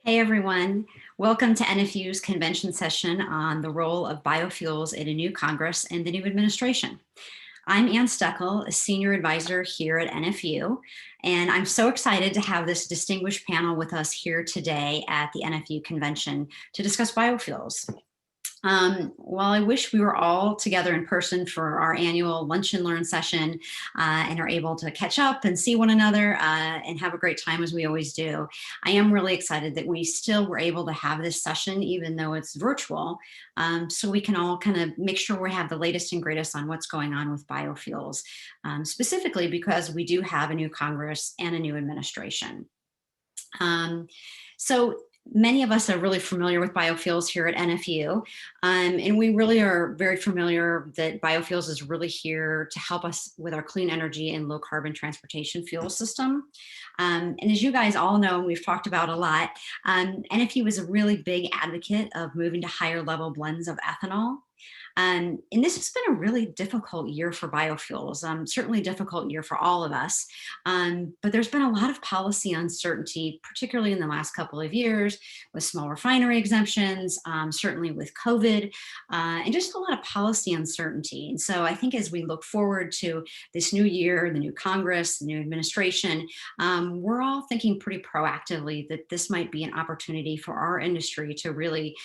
Hey everyone, welcome to NFU's convention session on the role of biofuels in a new Congress and the new administration. I'm Ann Steckel, a senior advisor here at NFU, and I'm so excited to have this distinguished panel with us here today at the NFU convention to discuss biofuels. While I wish we were all together in person for our annual Lunch and Learn session and are able to catch up and see one another and have a great time as we always do, I am really excited that we still were able to have this session even though it's virtual, so we can all kind of make sure we have the latest and greatest on what's going on with biofuels, specifically because we do have a new Congress and a new administration. So many of us are really familiar with biofuels here at NFU, and we really are very familiar that biofuels is really here to help us with our clean energy and low carbon transportation fuel system. And as you guys all know, and we've talked about a lot, NFU is a really big advocate of moving to higher level blends of ethanol. And this has been a really difficult year for biofuels, certainly a difficult year for all of us. But there's been a lot of policy uncertainty, particularly in the last couple of years with small refinery exemptions, certainly with COVID, and just a lot of policy uncertainty. And so I think as we look forward to this new year, the new Congress, the new administration, we're all thinking pretty proactively that this might be an opportunity for our industry to really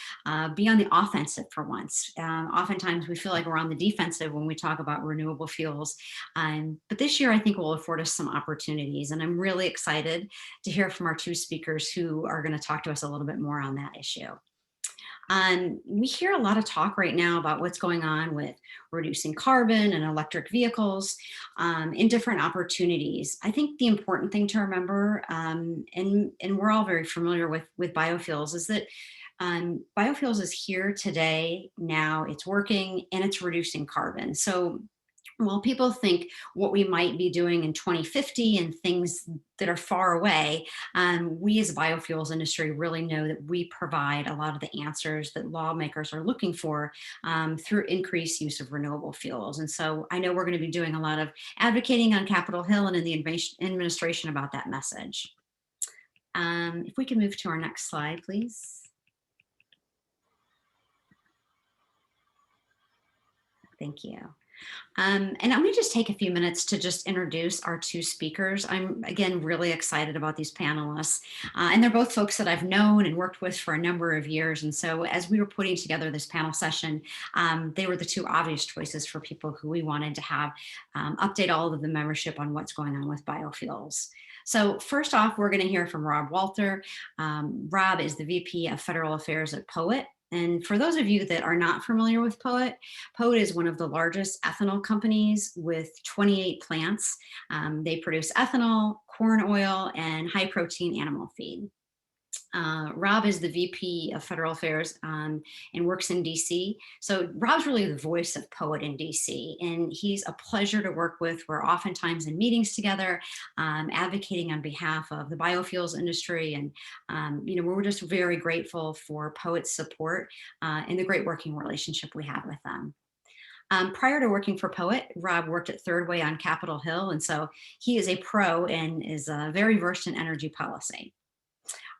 be on the offensive for once. Oftentimes we feel like we're on the defensive when we talk about renewable fuels. But this year I think will afford us some opportunities. And I'm really excited to hear from our two speakers who are going to talk to us a little bit more on that issue. We hear a lot of talk right now about what's going on with reducing carbon and electric vehicles in different opportunities. I think the important thing to remember, and we're all very familiar with biofuels, is that biofuels is here today, now, it's working, and it's reducing carbon. So while people think what we might be doing in 2050 and things that are far away, we as a biofuels industry really know that we provide a lot of the answers that lawmakers are looking for through increased use of renewable fuels. And so I know we're going to be doing a lot of advocating on Capitol Hill and in the administration about that message. If we can move to our next slide, please. Thank you. And I'm going to just take a few minutes to just introduce our two speakers. I'm, again, really excited about these panelists. And they're both folks that I've known and worked with for a number of years. And so as we were putting together this panel session, they were the two obvious choices for people who we wanted to have update all of the membership on what's going on with biofuels. So first off, we're going to hear from Rob Walter. Rob is the VP of Federal Affairs at POET. And for those of you that are not familiar with POET, POET is one of the largest ethanol companies with 28 plants. They produce ethanol, corn oil, and high protein animal feed. Rob is the VP of Federal Affairs and works in DC. So Rob's really the voice of POET in DC, and he's a pleasure to work with. We're oftentimes in meetings together, advocating on behalf of the biofuels industry. And, we're just very grateful for POET's support and the great working relationship we have with them. Prior to working for POET, Rob worked at Third Way on Capitol Hill. And so he is a pro and is very versed in energy policy.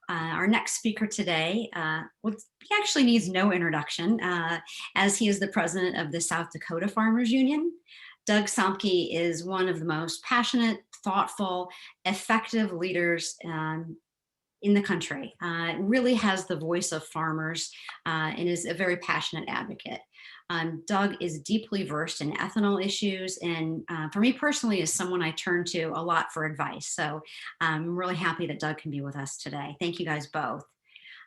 Our next speaker today, he actually needs no introduction, as he is the president of the South Dakota Farmers Union. Doug Somkey is one of the most passionate, thoughtful, effective leaders in the country. Really has the voice of farmers and is a very passionate advocate. Doug is deeply versed in ethanol issues, and for me personally is someone I turn to a lot for advice. So I'm really happy that Doug can be with us today. Thank you guys both.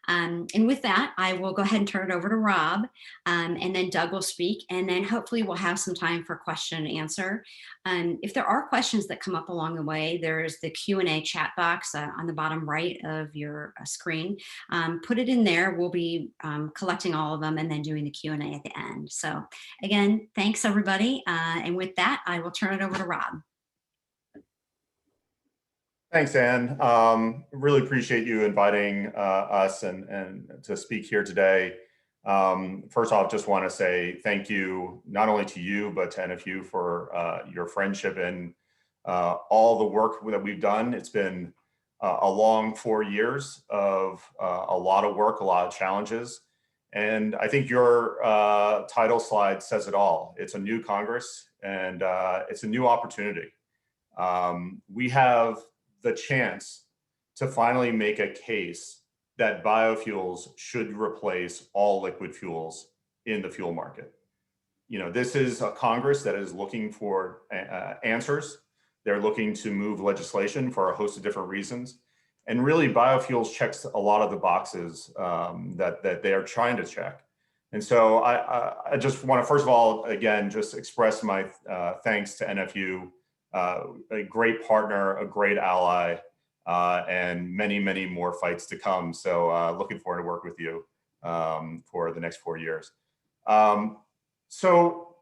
And with that, I will go ahead and turn it over to Rob, and then Doug will speak, and then hopefully we'll have some time for question and answer. If there are questions that come up along the way, there's the Q&A chat box on the bottom right of your screen. Put it in there. We'll be collecting all of them and then doing the Q&A at the end. So again, thanks everybody. And with that, I will turn it over to Rob. Thanks, Ann. Really appreciate you inviting us and to speak here today. First off, just want to say thank you, not only to you, but to NFU for your friendship and all the work that we've done. It's been a long 4 years of a lot of work, a lot of challenges. And I think your title slide says it all. It's a new Congress, and it's a new opportunity. We have the chance to finally make a case that biofuels should replace all liquid fuels in the fuel market. This is a Congress that is looking for answers. They're looking to move legislation for a host of different reasons. And really, biofuels checks a lot of the boxes that they are trying to check. And so I just want to, first of all, again, just express my thanks to NFU, a great partner, a great ally, and many, many more fights to come. So looking forward to work with you for the next 4 years. So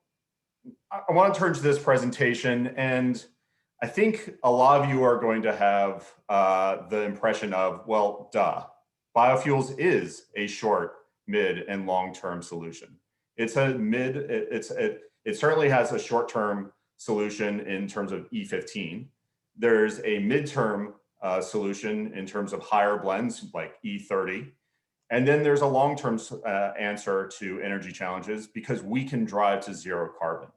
I want to turn to this presentation, and I think a lot of you are going to have the impression of, well, duh, biofuels is a short, mid, and long-term solution. It's a mid, it certainly has a short-term solution in terms of E15. There's a midterm solution in terms of higher blends like E30. And then there's a long-term answer to energy challenges because we can drive to zero carbon.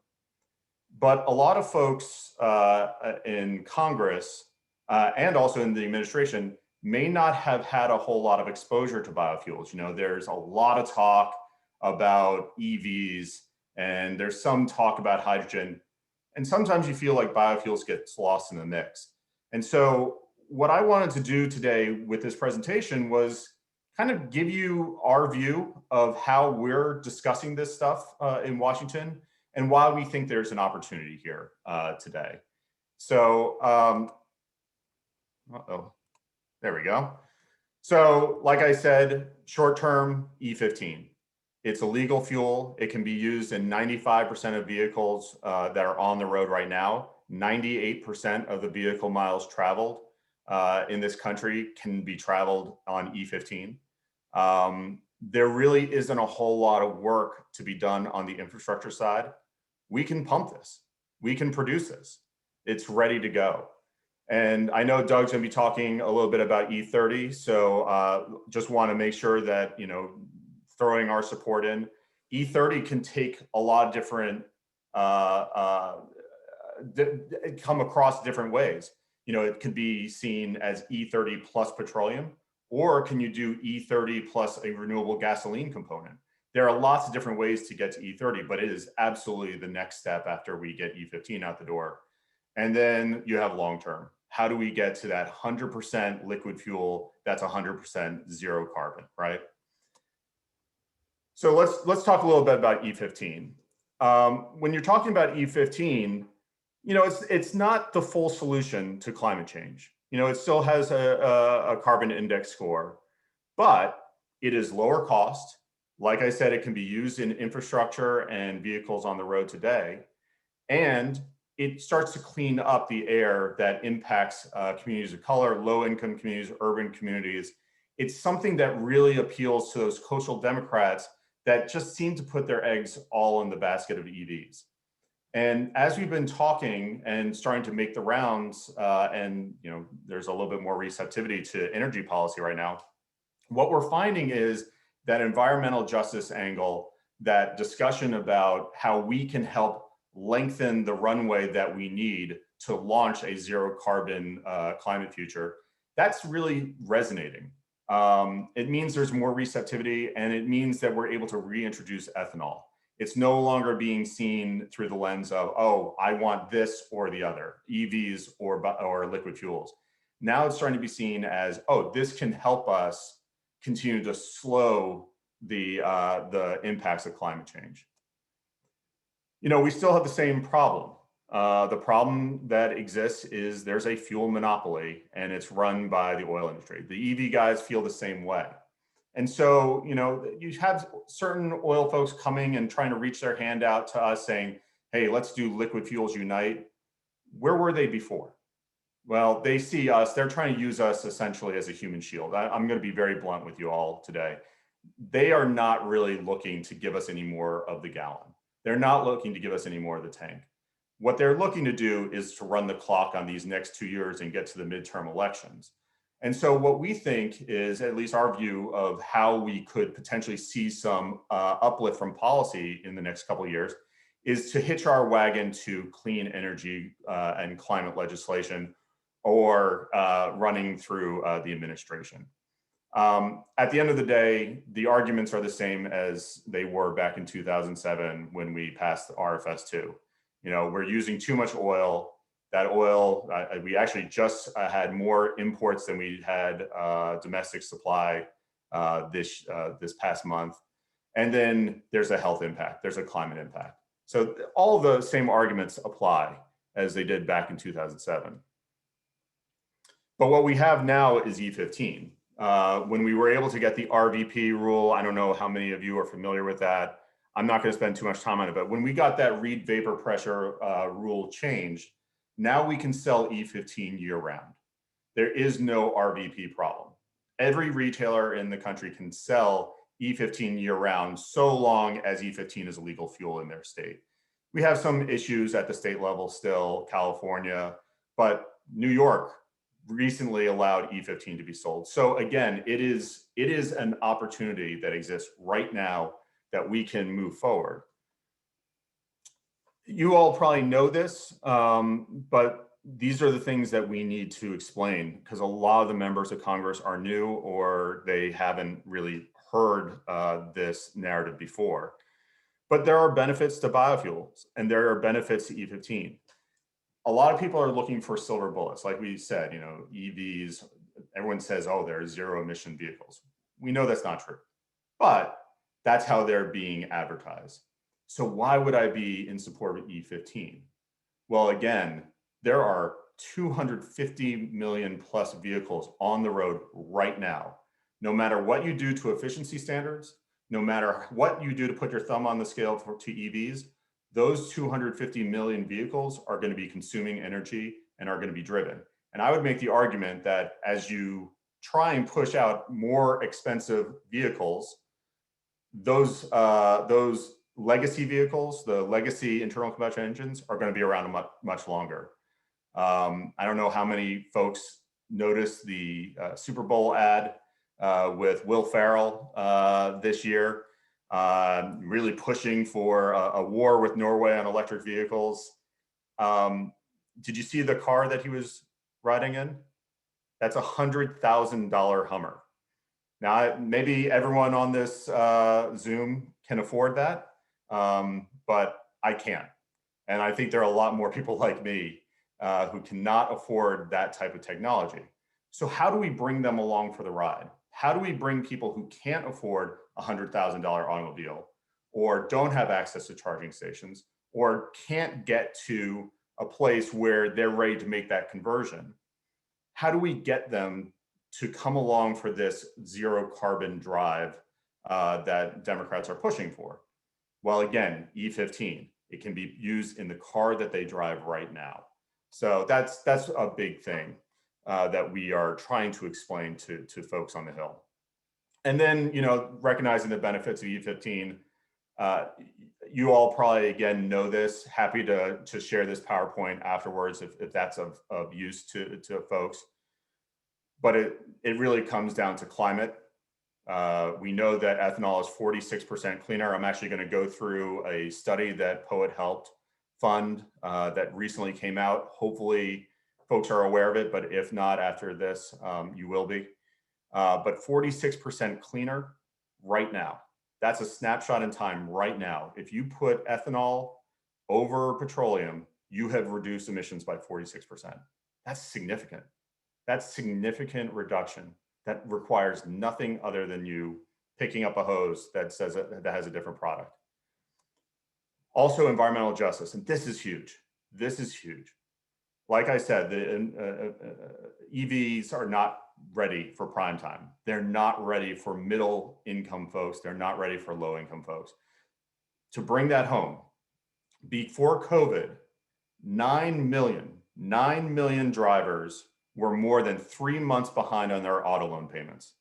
But a lot of folks in Congress and also in the administration may not have had a whole lot of exposure to biofuels. There's a lot of talk about EVs, and there's some talk about hydrogen. And sometimes you feel like biofuels gets lost in the mix. And so what I wanted to do today with this presentation was kind of give you our view of how we're discussing this stuff in Washington and why we think there's an opportunity here today. So, there we go. So, like I said, short-term E15. It's a legal fuel. It can be used in 95% of vehicles that are on the road right now. 98% of the vehicle miles traveled in this country can be traveled on E15. There really isn't a whole lot of work to be done on the infrastructure side. We can pump this. We can produce this. It's ready to go. And I know Doug's going to be talking a little bit about E30. So just want to make sure that, throwing our support in, E30 can take a lot of different, come across different ways. It could be seen as E30 plus petroleum, or can you do E30 plus a renewable gasoline component? There are lots of different ways to get to E30, but it is absolutely the next step after we get E15 out the door. And then you have long-term. How do we get to that 100% liquid fuel that's 100% zero carbon, right? So let's talk a little bit about E15. When you're talking about E15, it's not the full solution to climate change. It still has a carbon index score, but it is lower cost. Like I said, it can be used in infrastructure and vehicles on the road today. And it starts to clean up the air that impacts communities of color, low-income communities, urban communities. It's something that really appeals to those coastal Democrats that just seem to put their eggs all in the basket of EVs. And as we've been talking and starting to make the rounds, and there's a little bit more receptivity to energy policy right now, what we're finding is that environmental justice angle, that discussion about how we can help lengthen the runway that we need to launch a zero carbon climate future, that's really resonating. It means there's more receptivity, and it means that we're able to reintroduce ethanol. It's no longer being seen through the lens of, oh, I want this or the other, EVs or liquid fuels. Now it's starting to be seen as, oh, this can help us continue to slow the impacts of climate change. We still have the same problem. The problem that exists is there's a fuel monopoly, and it's run by the oil industry. The EV guys feel the same way. And so, you have certain oil folks coming and trying to reach their hand out to us saying, hey, let's do Liquid Fuels Unite. Where were they before? Well, they see us, they're trying to use us essentially as a human shield. I'm going to be very blunt with you all today. They are not really looking to give us any more of the gallon. They're not looking to give us any more of the tank. What they're looking to do is to run the clock on these next 2 years and get to the midterm elections. And so what we think is, at least our view of how we could potentially see some uplift from policy in the next couple of years, is to hitch our wagon to clean energy and climate legislation, or running through the administration. At the end of the day, the arguments are the same as they were back in 2007 when we passed the RFS2. We're using too much oil. That oil, we actually just had more imports than we had domestic supply this past month. And then there's a health impact, there's a climate impact. So all of the same arguments apply as they did back in 2007. But what we have now is E15. When we were able to get the RVP rule, I don't know how many of you are familiar with that. I'm not going to spend too much time on it, but when we got that reed vapor pressure rule changed, now we can sell E15 year round. There is no RVP problem. Every retailer in the country can sell E15 year round, so long as E15 is a legal fuel in their state. We have some issues at the state level still, California, but New York recently allowed E15 to be sold. So again, it is an opportunity that exists right now that we can move forward. You all probably know this, but these are the things that we need to explain, because a lot of the members of Congress are new, or they haven't really heard this narrative before. But there are benefits to biofuels, and there are benefits to E15. A lot of people are looking for silver bullets. Like we said, EVs, everyone says, oh, they're zero emission vehicles. We know that's not true, but that's how they're being advertised. So why would I be in support of E15? Well, again, there are 250 million plus vehicles on the road right now. No matter what you do to efficiency standards, no matter what you do to put your thumb on the scale to EVs, those 250 million vehicles are going to be consuming energy and are going to be driven. And I would make the argument that as you try and push out more expensive vehicles, those legacy vehicles, the legacy internal combustion engines, are going to be around much longer. I don't know how many folks noticed the Super Bowl ad with Will Ferrell this year, really pushing for a war with Norway on electric vehicles. Did you see the car that he was riding in? That's a $100,000 Hummer. Now, maybe everyone on this Zoom can afford that, but I can't. And I think there are a lot more people like me who cannot afford that type of technology. So how do we bring them along for the ride? How do we bring people who can't afford a $100,000 automobile, or don't have access to charging stations, or can't get to a place where they're ready to make that conversion? How do we get them to come along for this zero carbon drive that Democrats are pushing for? Well, again, E15, it can be used in the car that they drive right now. So that's a big thing that we are trying to explain to folks on the Hill. And then, recognizing the benefits of E15, you all probably, again, know this. Happy to share this PowerPoint afterwards if that's of use to folks. But it really comes down to climate. We know that ethanol is 46% cleaner. I'm actually going to go through a study that Poet helped fund that recently came out. Hopefully folks are aware of it, but if not, after this, you will be. But 46% cleaner right now. That's a snapshot in time right now. If you put ethanol over petroleum, you have reduced emissions by 46%. That's significant. That's significant reduction. That requires nothing other than you picking up a hose that says that has a different product. Also, environmental justice, and this is huge. This is huge. Like I said, the EVs are not ready for prime time. They're not ready for middle income folks. They're not ready for low income folks. To bring that home, before COVID, 9 million drivers were more than 3 months behind on their auto loan payments.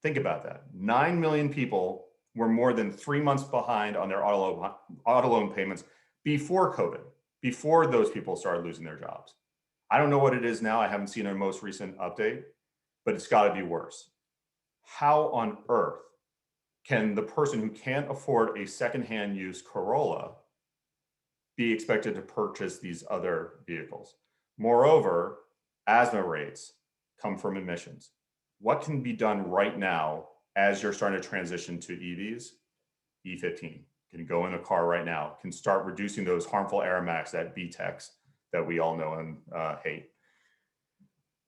Think about that. 9 million people were more than 3 months behind on their auto loan payments before COVID, before those people started losing their jobs. I don't know what it is now. I haven't seen a most recent update, but it's got to be worse. How on earth can the person who can't afford a secondhand use Corolla be expected to purchase these other vehicles? Moreover, asthma rates come from emissions. What can be done right now as you're starting to transition to EVs? E15 can go in a car right now, can start reducing those harmful aromatics, that BTEX that we all know and hate.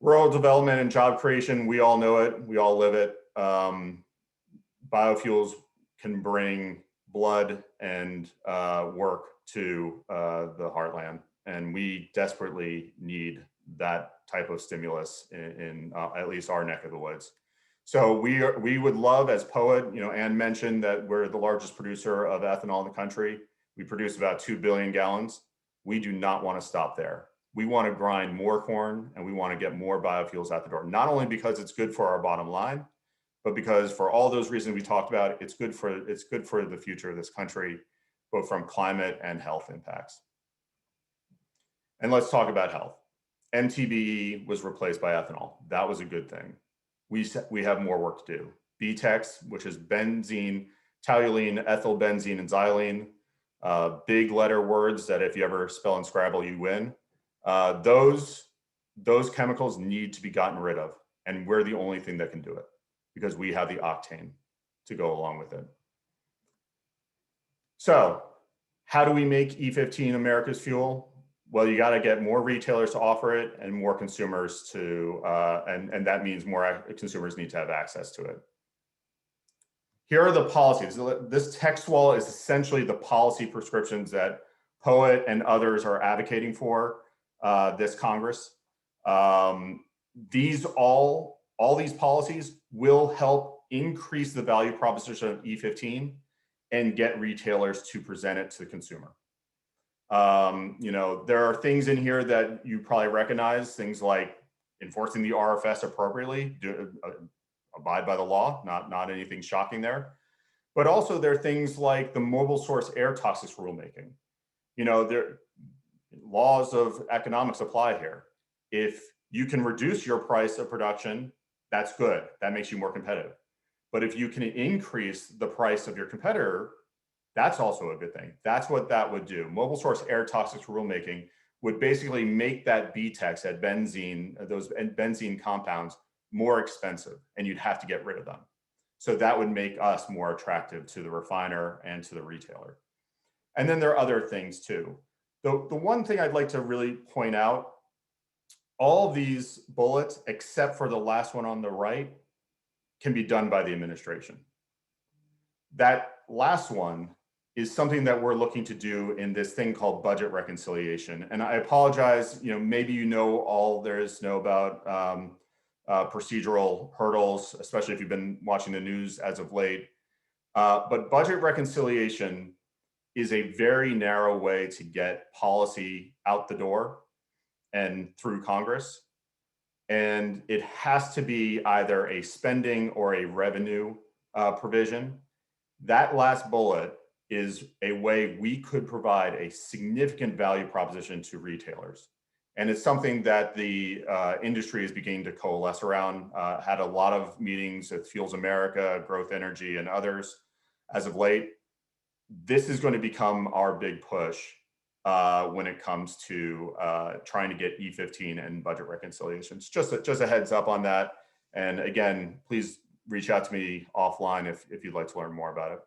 Rural development and job creation, we all know it, we all live it. Biofuels can bring blood and work to the heartland, and we desperately need that type of stimulus in at least our neck of the woods. So we would love, as Poet, Ann mentioned that we're the largest producer of ethanol in the country. We produce about 2 billion gallons. We do not want to stop there. We want to grind more corn, and we want to get more biofuels out the door, not only because it's good for our bottom line, but because for all those reasons we talked about, it's good for the future of this country, both from climate and health impacts. And let's talk about health. MTBE was replaced by ethanol. That was a good thing. We have more work to do. BTEX, which is benzene, toluene, ethyl benzene, and xylene, big letter words that if you ever spell and Scrabble, you win. Those chemicals need to be gotten rid of, and we're the only thing that can do it because we have the octane to go along with it. So how do we make E15 America's fuel? Well, you got to get more retailers to offer it and more consumers to, and that means more consumers need to have access to it. Here are the policies. This text wall is essentially the policy prescriptions that Poet and others are advocating for this Congress. All these policies will help increase the value proposition of E15 and get retailers to present it to the consumer. There are things in here that you probably recognize, things like enforcing the RFS appropriately, abide by the law, not anything shocking there. But also there are things like the mobile source air toxics rulemaking. There laws of economics apply here. If you can reduce your price of production, that's good. That makes you more competitive. But if you can increase the price of your competitor, that's also a good thing. That's what that would do. Mobile source air toxics rulemaking would basically make that BTEX, that benzene, those benzene compounds more expensive, and you'd have to get rid of them. So that would make us more attractive to the refiner and to the retailer. And then there are other things too. The one thing I'd like to really point out, all of these bullets, except for the last one on the right, can be done by the administration. That last one is something that we're looking to do in this thing called budget reconciliation. And I apologize, maybe all there is to know about procedural hurdles, especially if you've been watching the news as of late. But budget reconciliation is a very narrow way to get policy out the door and through Congress. And it has to be either a spending or a revenue provision. That last bullet is a way we could provide a significant value proposition to retailers. And it's something that the industry is beginning to coalesce around. Had a lot of meetings at Fuels America, Growth Energy, and others as of late. This is going to become our big push when it comes to trying to get E15 and budget reconciliations. Just a heads up on that. And again, please reach out to me offline if you'd like to learn more about it.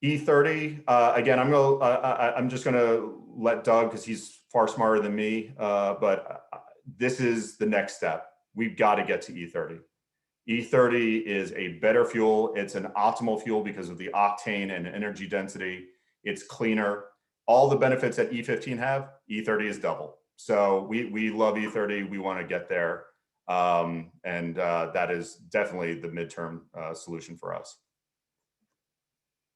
E30, again, I'm just gonna let Doug, because he's far smarter than me, but this is the next step. We've got to get to E30. E30 is a better fuel. It's an optimal fuel because of the octane and energy density. It's cleaner. All the benefits that E15 have, E30 is double. So we love E30. We want to get there. And that is definitely the midterm solution for us.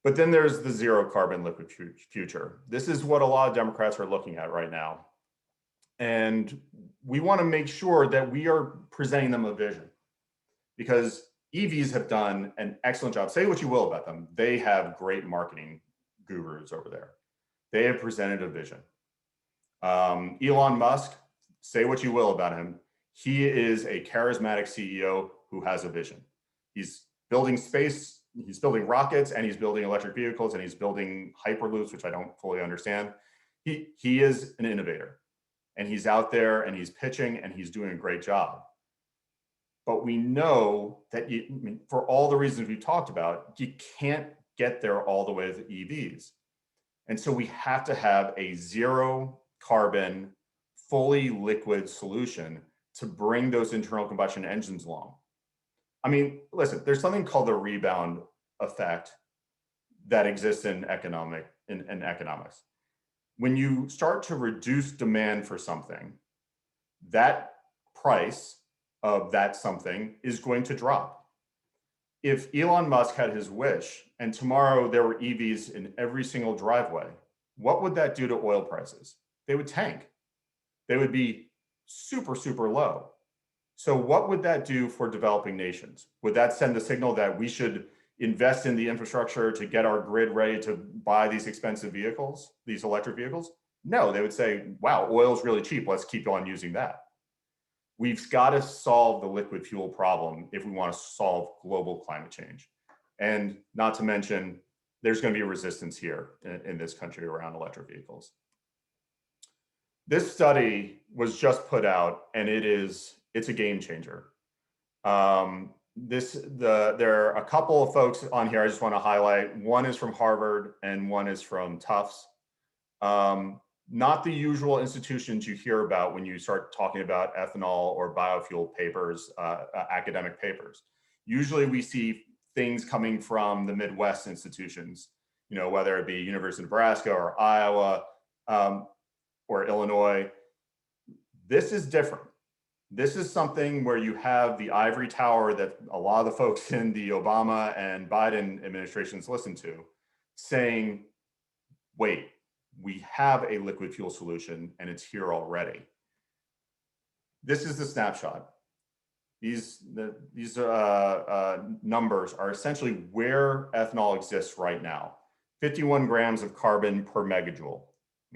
But then there's the zero carbon liquid future. This is what a lot of Democrats are looking at right now. And we want to make sure that we are presenting them a vision, because EVs have done an excellent job. Say what you will about them. They have great marketing gurus over there. They have presented a vision. Elon Musk, say what you will about him. He is a charismatic CEO who has a vision. He's building space, he's building rockets, and he's building electric vehicles, and he's building hyperloops, which I don't fully understand. He is an innovator, and he's out there and he's pitching and he's doing a great job. But we know that for all the reasons we talked about, you can't get there all the way with EVs. And so we have to have a zero carbon, fully liquid solution to bring those internal combustion engines along. I mean, listen, there's something called the rebound effect that exists in economics. When you start to reduce demand for something, that price of that something is going to drop. If Elon Musk had his wish and tomorrow there were EVs in every single driveway, what would that do to oil prices? They would tank. They would be super, super low. So what would that do for developing nations? Would that send the signal that we should invest in the infrastructure to get our grid ready to buy these expensive vehicles, these electric vehicles? No, they would say, wow, oil's really cheap. Let's keep on using that. We've got to solve the liquid fuel problem if we want to solve global climate change. And not to mention, there's going to be a resistance here in this country around electric vehicles. This study was just put out, and it's a game changer. There are a couple of folks on here I just want to highlight. One is from Harvard and one is from Tufts. Not the usual institutions you hear about when you start talking about ethanol or biofuel papers, academic papers. Usually we see things coming from the Midwest institutions, whether it be University of Nebraska or Iowa or Illinois. This is different. This is something where you have the ivory tower that a lot of the folks in the Obama and Biden administrations listen to saying, wait, we have a liquid fuel solution and it's here already. This is the snapshot. These numbers are essentially where ethanol exists right now. 51 grams of carbon per megajoule,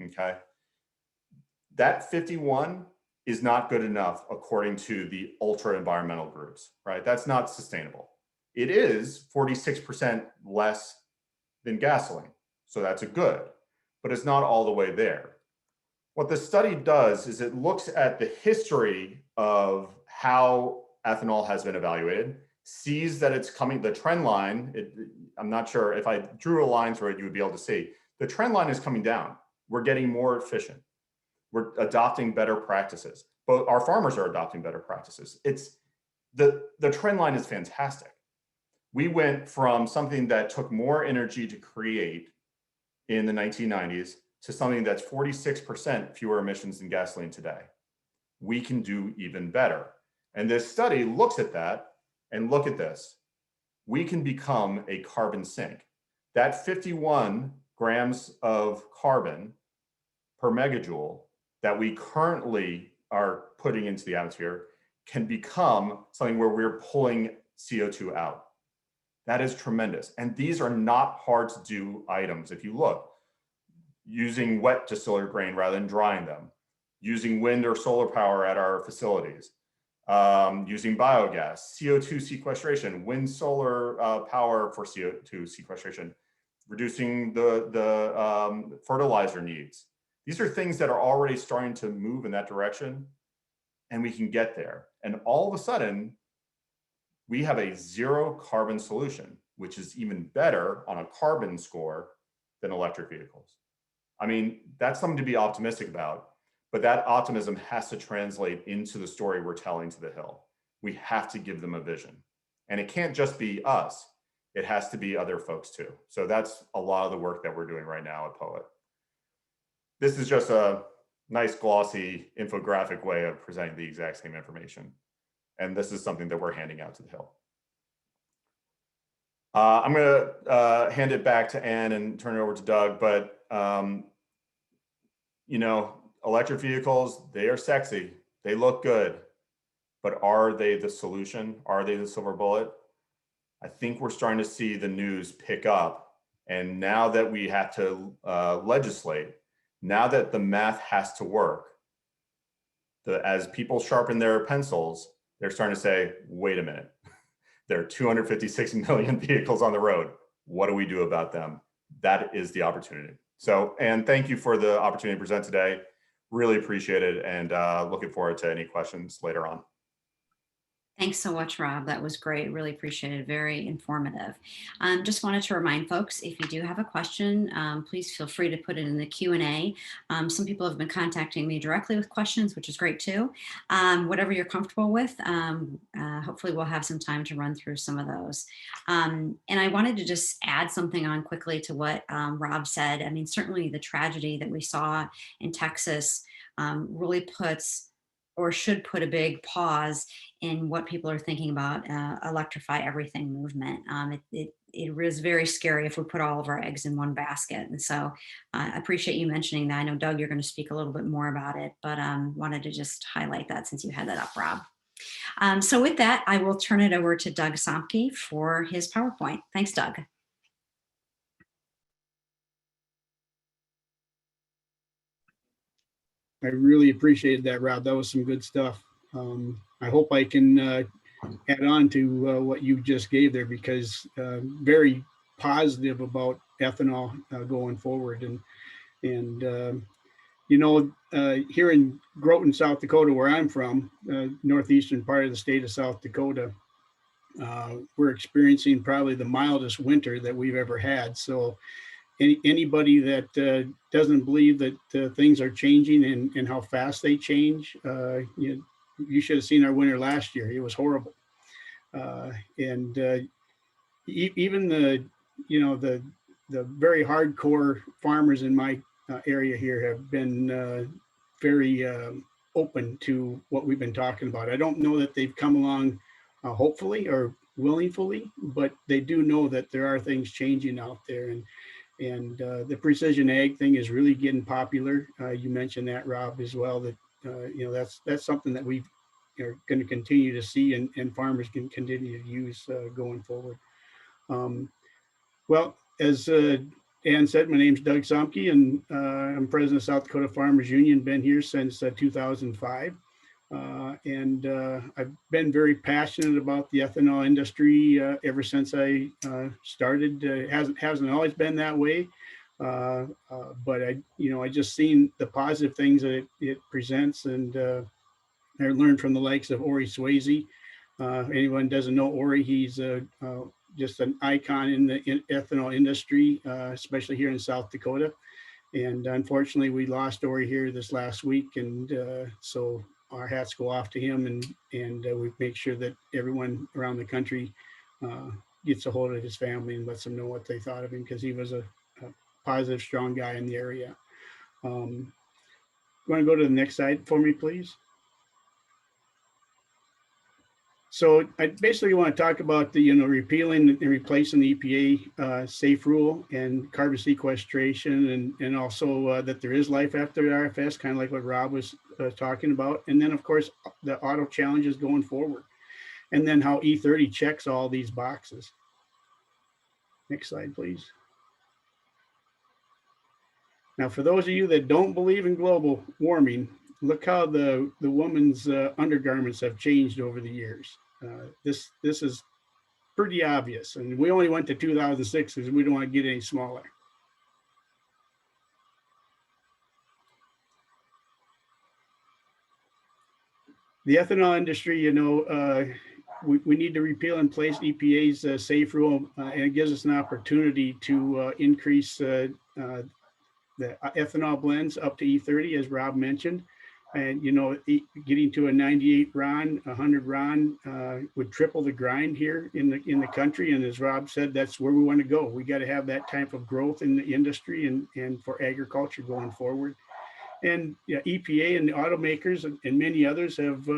okay? That 51 is not good enough according to the ultra environmental groups, right? That's not sustainable. It is 46% less than gasoline, so that's a good, but it's not all the way there. What the study does is it looks at the history of how ethanol has been evaluated, sees that it's coming, the trend line, I'm not sure if I drew a line through it, you would be able to see. The trend line is coming down. We're getting more efficient. We're adopting better practices. But our farmers are adopting better practices. The trend line is fantastic. We went from something that took more energy to create in the 1990s to something that's 46% fewer emissions than gasoline today. We can do even better. And this study looks at that and look at this. We can become a carbon sink. That 51 grams of carbon per megajoule that we currently are putting into the atmosphere can become something where we're pulling CO2 out. That is tremendous. And these are not hard to do items. If you look, using wet distillers grain rather than drying them, using wind or solar power at our facilities, using biogas, CO2 sequestration, wind, solar power for CO2 sequestration, reducing the fertilizer needs. These are things that are already starting to move in that direction, and we can get there. And all of a sudden, we have a zero carbon solution, which is even better on a carbon score than electric vehicles. I mean, that's something to be optimistic about, but that optimism has to translate into the story we're telling to the Hill. We have to give them a vision. And it can't just be us. It has to be other folks too. So that's a lot of the work that we're doing right now at Poet. This is just a nice glossy infographic way of presenting the exact same information. And this is something that we're handing out to the Hill. I'm going to hand it back to Ann and turn it over to Doug, but electric vehicles, they are sexy, they look good, but are they the solution? Are they the silver bullet? I think we're starting to see the news pick up. And now that we have to legislate, Now that the math has to work, as people sharpen their pencils, they're starting to say, wait a minute, there are 256 million vehicles on the road. What do we do about them? That is the opportunity. So, and thank you for the opportunity to present today. Really appreciate it, and looking forward to any questions later on. Thanks so much, Rob. That was great. Really appreciate it. Very informative. Just wanted to remind folks, if you do have a question, please feel free to put it in the Q&A. Some people have been contacting me directly with questions, which is great too. Whatever you're comfortable with, hopefully we'll have some time to run through some of those. And I wanted to just add something on quickly to what Rob said. I mean, certainly the tragedy that we saw in Texas really puts or should put a big pause in what people are thinking about electrify everything movement. It is very scary if we put all of our eggs in one basket. And so I appreciate you mentioning that. I know, Doug, you're going to speak a little bit more about it, but wanted to just highlight that since you had that up, Rob. So with that, I will turn it over to Doug Somkey for his PowerPoint. Thanks, Doug. I really appreciated that, Rob. That was some good stuff. I hope I can add on to what you just gave there, because very positive about ethanol going forward. And you know, here in Groton, South Dakota, where I'm from, northeastern part of the state of South Dakota, we're experiencing probably the mildest winter that we've ever had. So anybody that doesn't believe that things are changing and how fast they change, you should have seen our winter last year. It was horrible. And even the very hardcore farmers in my area here have been very open to what we've been talking about. I don't know that they've come along hopefully or willingly, but they do know that there are things changing out there. And the precision ag thing is really getting popular. You mentioned that, Rob, as well, that that's something that we are going to continue to see, and farmers can continue to use going forward. Well, as Ann said, my name's Doug Somkey, and I'm president of South Dakota Farmers Union. Been here since 2005. And I've been very passionate about the ethanol industry ever since I started. It hasn't always been that way, but I just seen the positive things that it presents, and I learned from the likes of Ori Swayze. Anyone doesn't know Ori, he's just an icon in the ethanol industry, especially here in South Dakota. And unfortunately, we lost Ori here this last week, and so our hats go off to him, and we make sure that everyone around the country gets a hold of his family and lets them know what they thought of him, because he was a positive, strong guy in the area. Want to go to the next slide for me, please? So I basically want to talk about the repealing and replacing the EPA safe rule and carbon sequestration, and also that there is life after the RFS, kind of like what Rob was talking about. And then, of course, the auto challenges going forward, and then how E30 checks all these boxes. Next slide, please. Now, for those of you that don't believe in global warming, look how the woman's undergarments have changed over the years. This is pretty obvious, and we only went to 2006 because we don't want to get any smaller. The ethanol industry, we need to repeal and place EPA's safe rule, and it gives us an opportunity to increase the ethanol blends up to E30, as Rob mentioned. And, getting to a 98 RON, 100 RON would triple the grind here in the country. And as Rob said, that's where we want to go. We got to have that type of growth in the industry and for agriculture going forward. And EPA and the automakers and many others have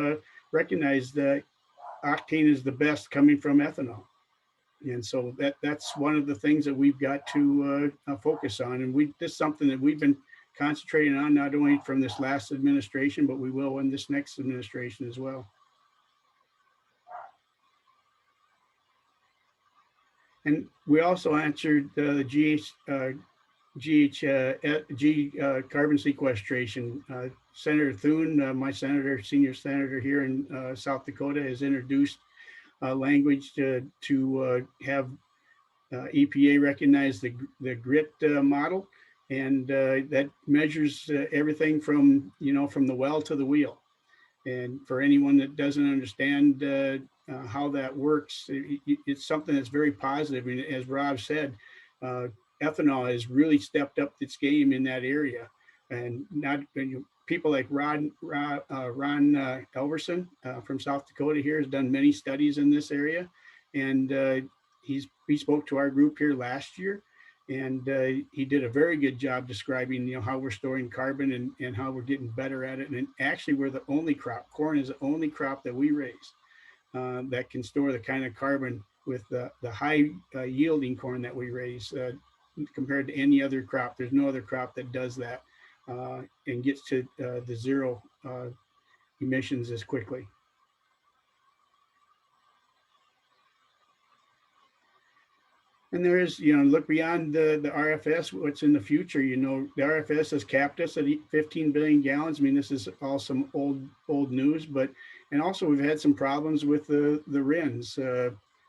recognized that octane is the best coming from ethanol. And so that's one of the things that we've got to focus on. And this is something that we've been concentrating on, not only from this last administration, but we will in this next administration as well. And we also answered the carbon sequestration. Senator Thune, my senator, senior senator here in South Dakota, has introduced language to have EPA recognize the grit model, and that measures everything from from the well to the wheel. And for anyone that doesn't understand how that works, it's something that's very positive. I mean, as Rob said, uh, ethanol has really stepped up its game in that area, and not people like Ron Elverson from South Dakota here has done many studies in this area, and he spoke to our group here last year, and he did a very good job describing how we're storing carbon and how we're getting better at it. And actually, we're the only crop. Corn is the only crop that we raise that can store the kind of carbon with the high yielding corn that we raise compared to any other crop. There's no other crop that does that and gets to the zero emissions as quickly. And there is, look beyond the RFS, what's in the future. The RFS has capped us at 15 billion gallons. I mean, this is all some old news, but, and also we've had some problems with the RINs.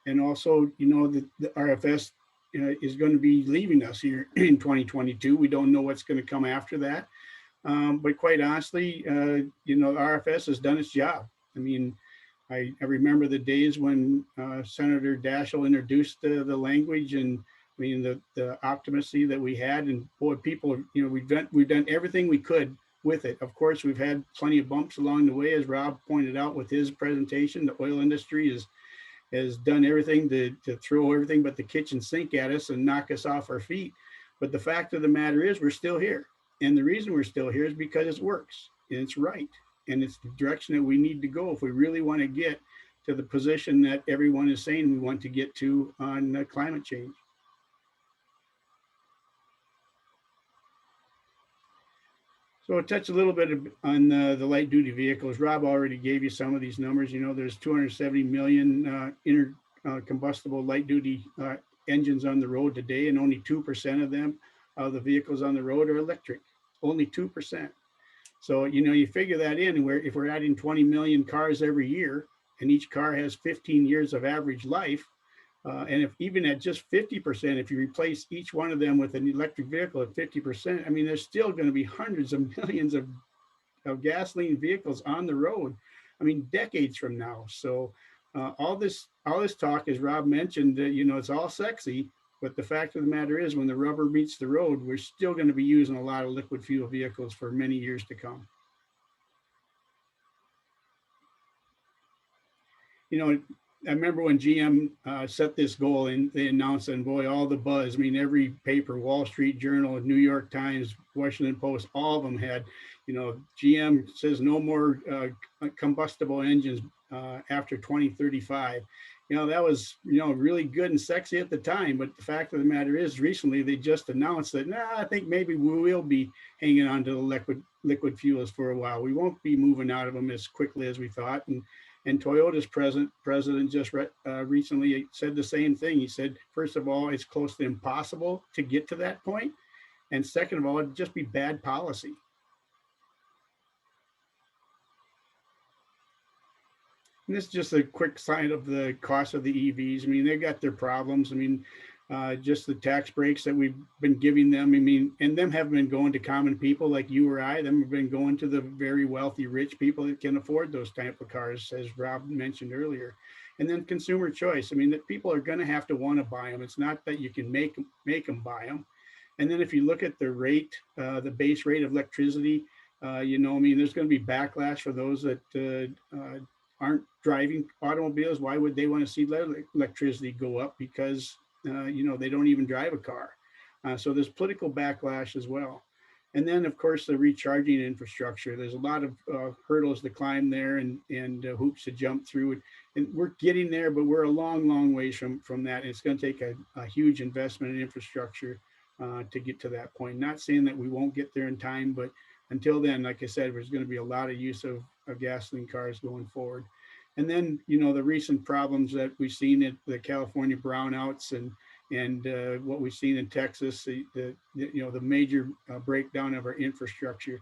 And also, the RFS is going to be leaving us here in 2022. We don't know what's going to come after that. But quite honestly, RFS has done its job. I mean, I remember the days when Senator Daschle introduced the language, and I mean the optimacy that we had, and boy, people, we've done everything we could with it. Of course, we've had plenty of bumps along the way, as Rob pointed out with his presentation. The oil industry has done everything to throw everything but the kitchen sink at us and knock us off our feet. But the fact of the matter is, we're still here, and the reason we're still here is because it works and it's right. And it's the direction that we need to go if we really want to get to the position that everyone is saying we want to get to on climate change. So I'll touch a little bit on the light duty vehicles. Rob already gave you some of these numbers. There's 270 million combustible light duty engines on the road today, and only 2% of them, the vehicles on the road, are electric. Only 2%. So, you figure that in, where if we're adding 20 million cars every year, and each car has 15 years of average life, and if even at just 50%, if you replace each one of them with an electric vehicle at 50%, I mean, there's still going to be hundreds of millions of gasoline vehicles on the road. I mean, decades from now. So all this talk, as Rob mentioned, it's all sexy. But the fact of the matter is, when the rubber meets the road, we're still going to be using a lot of liquid fuel vehicles for many years to come. I remember when GM set this goal and they announced, and boy, all the buzz. I mean, every paper, Wall Street Journal, New York Times, Washington Post, all of them had, GM says no more combustible engines after 2035. That was, really good and sexy at the time. But the fact of the matter is, recently they just announced that, I think maybe we will be hanging on to the liquid fuels for a while. We won't be moving out of them as quickly as we thought. And Toyota's president just recently said the same thing. He said, first of all, it's close to impossible to get to that point. And second of all, it'd just be bad policy. And this is just a quick sign of the cost of the EVs. I mean, they've got their problems. I mean, just the tax breaks that we've been giving them. I mean, and them haven't been going to common people like you or I. Them have been going to the very wealthy, rich people that can afford those type of cars, as Rob mentioned earlier. And then consumer choice. I mean, that people are going to have to want to buy them. It's not that you can make them buy them. And then if you look at the rate, the base rate of electricity, I mean, there's going to be backlash for those that aren't driving automobiles. Why would they want to see electricity go up? Because they don't even drive a car. So there's political backlash as well. And then, of course, the recharging infrastructure. There's a lot of hurdles to climb there and hoops to jump through. And we're getting there, but we're a long, long ways from that. And it's going to take a huge investment in infrastructure to get to that point. Not saying that we won't get there in time, but until then, like I said, there's going to be a lot of use of gasoline cars going forward. And then, the recent problems that we've seen at the California brownouts and what we've seen in Texas, the major breakdown of our infrastructure.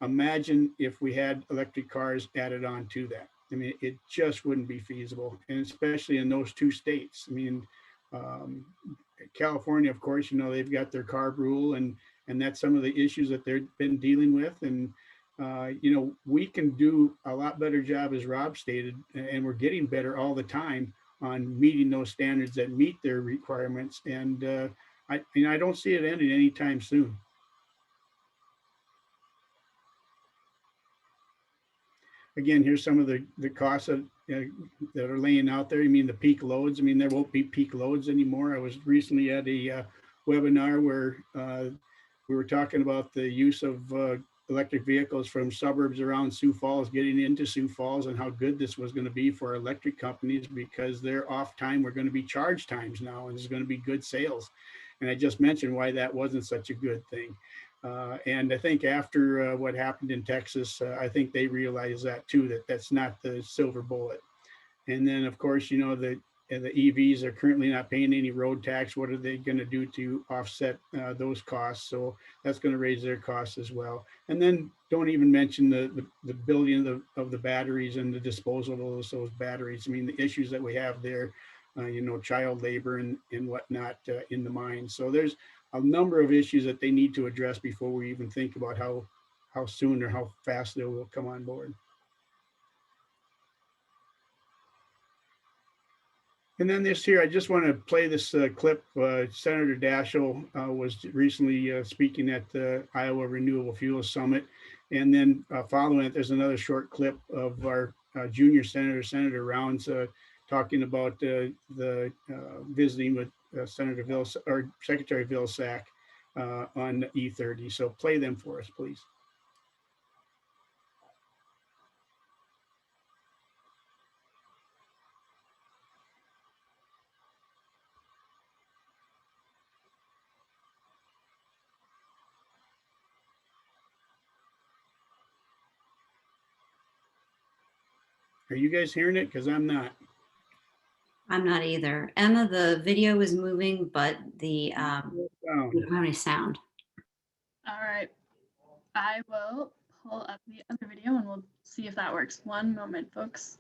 Imagine if we had electric cars added on to that. I mean, it just wouldn't be feasible, and especially in those two states. I mean, um, California, of course, they've got their CARB rule, and that's some of the issues that they've been dealing with. And we can do a lot better job, as Rob stated, and we're getting better all the time on meeting those standards that meet their requirements. And I don't see it ending anytime soon. Again, here's some of the costs that are laying out there. I mean, the peak loads. I mean, there won't be peak loads anymore. I was recently at a webinar where we were talking about the use of electric vehicles from suburbs around Sioux Falls getting into Sioux Falls, and how good this was going to be for electric companies, because their off time were going to be charge times now, and there's going to be good sales. And I just mentioned why that wasn't such a good thing. And I think after what happened in Texas, I think they realized that too, that that's not the silver bullet. And then, of course, the EVs are currently not paying any road tax. What are they going to do to offset those costs? So that's going to raise their costs as well. And then don't even mention the building of the batteries and the disposal of those batteries. I mean, the issues that we have there, child labor and whatnot in the mine. So there's a number of issues that they need to address before we even think about how soon or how fast they will come on board. And then this here, I just want to play this clip. Senator Daschle was recently speaking at the Iowa Renewable Fuels Summit. And then following it, there's another short clip of our junior senator, Senator Rounds, talking about the visiting with Senator Vilsack, or Secretary Vilsack on E30. So play them for us, please. Are you guys hearing it? Because I'm not. I'm not either. Emma, the video is moving, but we don't have any sound. All right. I will pull up the other video and we'll see if that works. One moment, folks.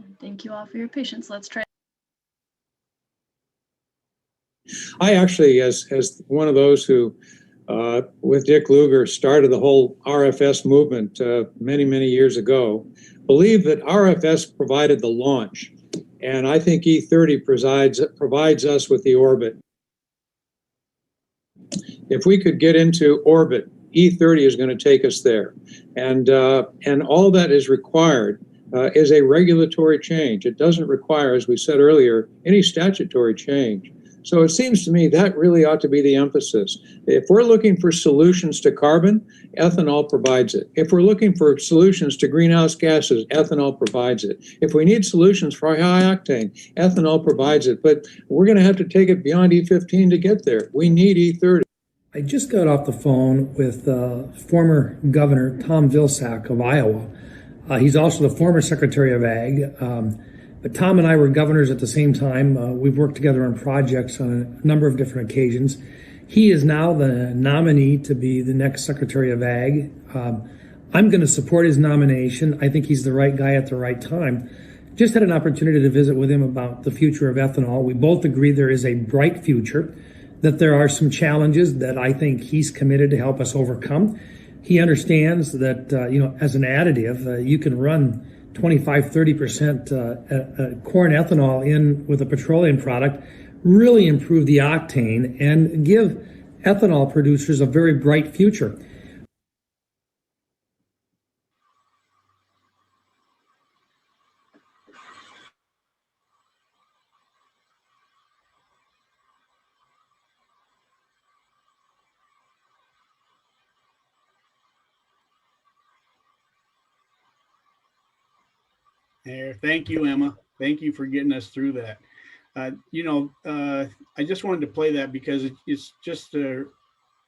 And thank you all for your patience. Let's try. I actually, as one of those who, with Dick Lugar, started the whole RFS movement many, many years ago, believe that RFS provided the launch. And I think E30 provides us with the orbit. If we could get into orbit, E30 is going to take us there. And all that is required is a regulatory change. It doesn't require, as we said earlier, any statutory change. So it seems to me that really ought to be the emphasis. If we're looking for solutions to carbon, ethanol provides it. If we're looking for solutions to greenhouse gases, ethanol provides it. If we need solutions for high octane, ethanol provides it. But we're going to have to take it beyond E15 to get there. We need E30. I just got off the phone with former Governor Tom Vilsack of Iowa. He's also the former Secretary of Ag. But Tom and I were governors at the same time. We've worked together on projects on a number of different occasions. He is now the nominee to be the next Secretary of Ag. I'm going to support his nomination. I think he's the right guy at the right time. Just had an opportunity to visit with him about the future of ethanol. We both agree there is a bright future, that there are some challenges that I think he's committed to help us overcome. He understands that, as an additive, you can run 25-30% corn ethanol in with a petroleum product, really improve the octane and give ethanol producers a very bright future. There, thank you, Emma. Thank you for getting us through that. I just wanted to play that because it's just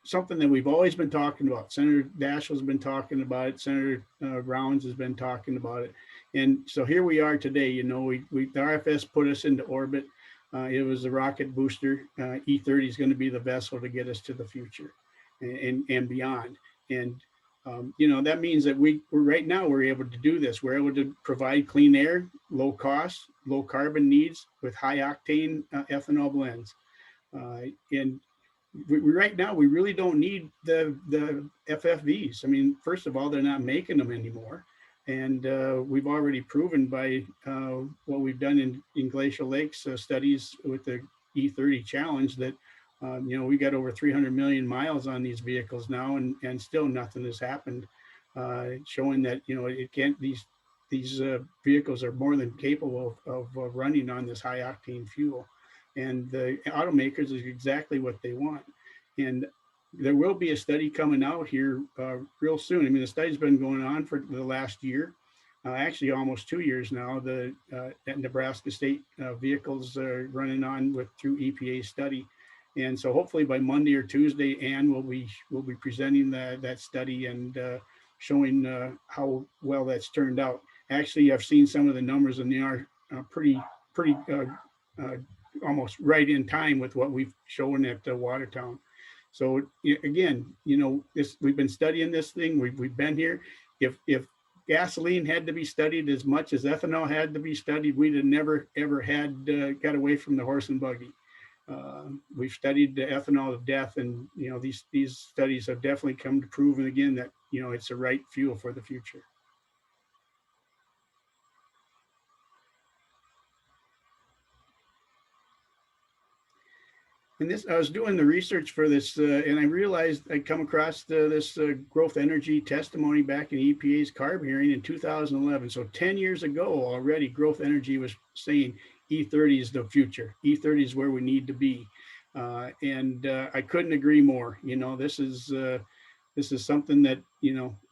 something that we've always been talking about. Senator Daschle's been talking about it. Senator Rounds has been talking about it. And so here we are today. You know, the RFS put us into orbit. It was the rocket booster. E30 is going to be the vessel to get us to the future and beyond. And that means that we're right now we're able to do this. We're able to provide clean air, low cost, low carbon needs with high octane ethanol blends. And right now we really don't need the FFVs. I mean, first of all, they're not making them anymore. And we've already proven by what we've done in Glacial Lakes studies with the E30 challenge that we got over 300 million miles on these vehicles now, and still nothing has happened, showing that it can't. These vehicles are more than capable of running on this high octane fuel, and the automakers is exactly what they want. And there will be a study coming out here real soon. I mean, the study's been going on for the last year, actually almost 2 years now. The Nebraska State vehicles are running on through EPA study. And so hopefully by Monday or Tuesday, Ann will be presenting that study and showing how well that's turned out. Actually, I've seen some of the numbers, and they are pretty almost right in time with what we've shown at Watertown. So again, we've been studying this thing. We've been here. If gasoline had to be studied as much as ethanol had to be studied, we'd have never ever had got away from the horse and buggy. We've studied the ethanol of death, and these studies have definitely come to prove again that it's the right fuel for the future. And this, I was doing the research for this, and I realized I'd come across this growth energy testimony back in EPA's CARB hearing in 2011. So 10 years ago already, growth energy was saying E30 is the future. E30 is where we need to be. And I couldn't agree more. This is something that,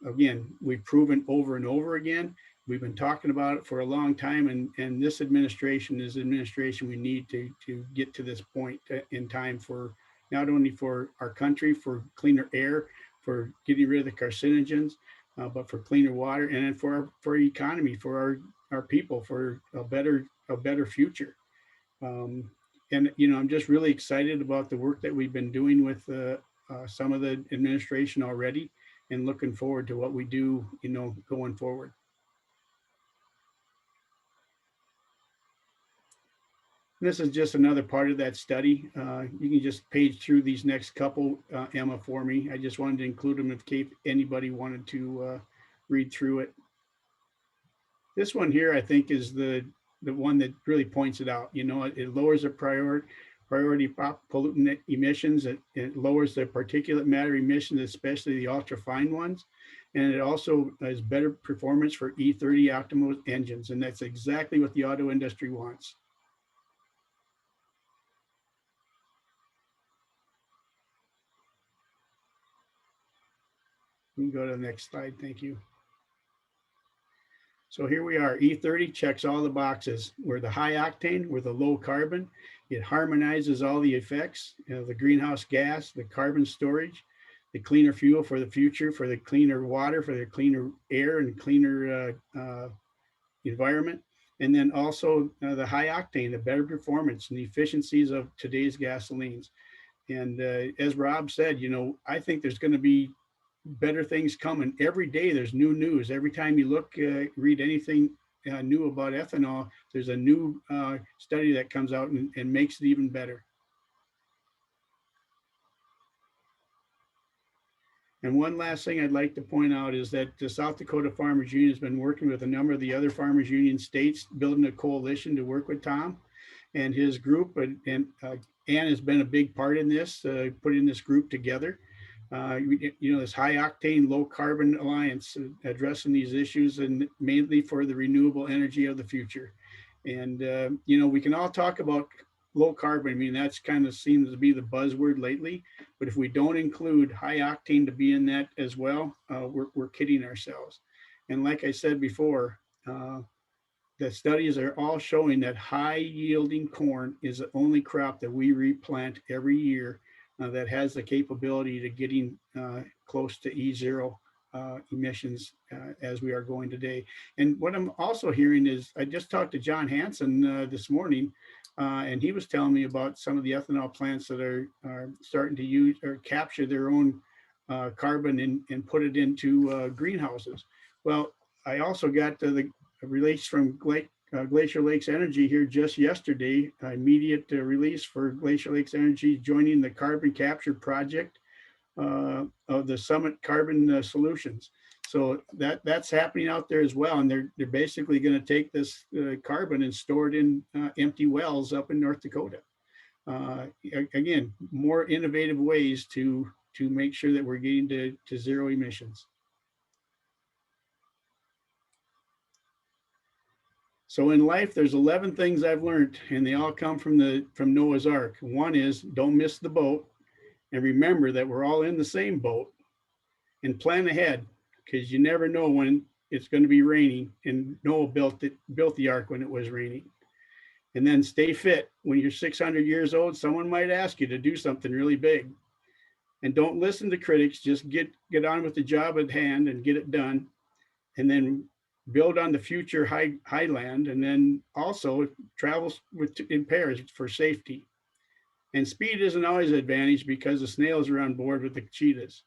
again, we've proven over and over again. We've been talking about it for a long time, and this administration is the administration we need to get to this point in time for not only for our country, for cleaner air, for getting rid of the carcinogens, but for cleaner water, and then for our economy, for our people, for a better future. And I'm just really excited about the work that we've been doing with some of the administration already, and looking forward to what we do, going forward. This is just another part of that study. You can just page through these next couple, Emma, for me. I just wanted to include them in case anybody wanted to read through it. This one here, I think, is the one that really points it out. It lowers the priority pollutant emissions. It lowers the particulate matter emissions, especially the ultra-fine ones. And it also has better performance for E30 optimal engines. And that's exactly what the auto industry wants. You can go to the next slide. Thank you. So here we are. E30 checks all the boxes. We're the high octane, we're the low carbon. It harmonizes all the effects, the greenhouse gas, the carbon storage, the cleaner fuel for the future, for the cleaner water, for the cleaner air and cleaner environment. And then also the high octane, the better performance and the efficiencies of today's gasolines. And as Rob said, I think there's going to be better things coming. Every day there's new news. Every time you look, read anything new about ethanol, there's a new study that comes out and makes it even better. And one last thing I'd like to point out is that the South Dakota Farmers Union has been working with a number of the other Farmers Union states, building a coalition to work with Tom and his group. And Ann has been a big part in this, putting this group together. This high octane, low carbon alliance addressing these issues, and mainly for the renewable energy of the future. And, we can all talk about low carbon. I mean, that's kind of seems to be the buzzword lately, but if we don't include high octane to be in that as well, we're kidding ourselves. And like I said before, the studies are all showing that high yielding corn is the only crop that we replant every year that has the capability to getting close to E0 emissions as we are going today. And what I'm also hearing is, I just talked to John Hansen this morning, and he was telling me about some of the ethanol plants that are starting to use or capture their own carbon and put it into greenhouses. Well, I also got the release from Glacier Lakes Energy here just yesterday, immediate release for Glacier Lakes Energy joining the carbon capture project of the Summit Carbon Solutions. So that's happening out there as well. And they're basically going to take this carbon and store it in empty wells up in North Dakota. Again, more innovative ways to make sure that we're getting to zero emissions. So in life, there's 11 things I've learned, and they all come from Noah's Ark. One is don't miss the boat, and remember that we're all in the same boat, and plan ahead, because you never know when it's going to be raining. And Noah built the ark when it was raining. And then stay fit. When you're 600 years old, someone might ask you to do something really big. And don't listen to critics. Just get on with the job at hand and get it done. And then build on the future highland, and then also travel in pairs for safety. And speed isn't always an advantage because the snails are on board with the cheetahs.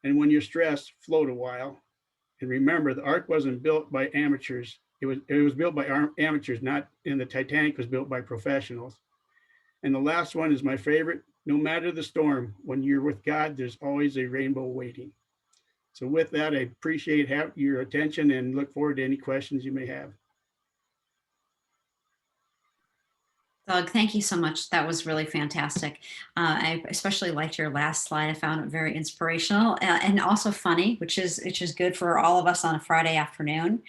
And when you're stressed, float a while. And remember, the Ark wasn't built by amateurs. It was built by amateurs, and the Titanic was built by professionals. And the last one is my favorite. No matter the storm, when you're with God, there's always a rainbow waiting. So with that, I appreciate your attention and look forward to any questions you may have. Doug, thank you so much. That was really fantastic. I especially liked your last slide. I found it very inspirational and also funny, which is good for all of us on a Friday afternoon.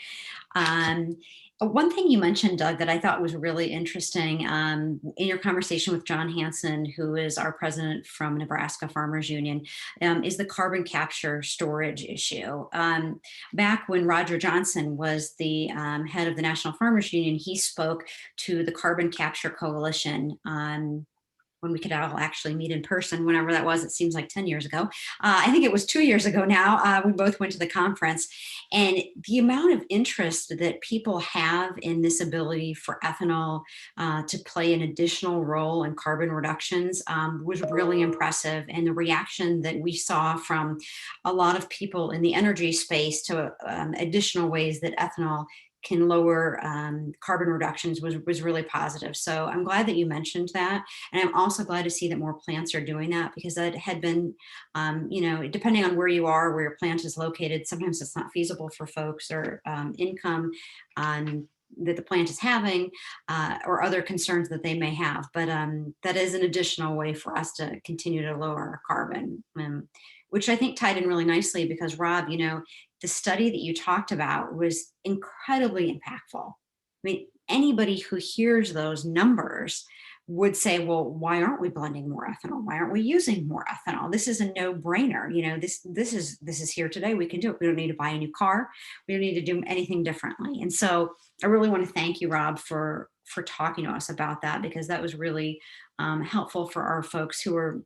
One thing you mentioned, Doug, that I thought was really interesting in your conversation with John Hansen, who is our president from Nebraska Farmers Union, is the carbon capture storage issue. Back when Roger Johnson was the head of the National Farmers Union, he spoke to the Carbon Capture Coalition when we could all actually meet in person, whenever that was. It seems like 10 years ago. I think it was 2 years ago now. We both went to the conference, and the amount of interest that people have in this ability for ethanol to play an additional role in carbon reductions was really impressive. And the reaction that we saw from a lot of people in the energy space to additional ways that ethanol can lower carbon reductions was really positive. So I'm glad that you mentioned that. And I'm also glad to see that more plants are doing that, because that had been, depending on where you are, where your plant is located, sometimes it's not feasible for folks, or income that the plant is having, or other concerns that they may have. But that is an additional way for us to continue to lower our carbon, which I think tied in really nicely, because Rob, the study that you talked about was incredibly impactful. I mean, anybody who hears those numbers would say, well, why aren't we blending more ethanol? Why aren't we using more ethanol? This is a no-brainer. This is here today. We can do it. We don't need to buy a new car. We don't need to do anything differently. And so I really want to thank you, Rob, for talking to us about that, because that was really helpful for our folks who are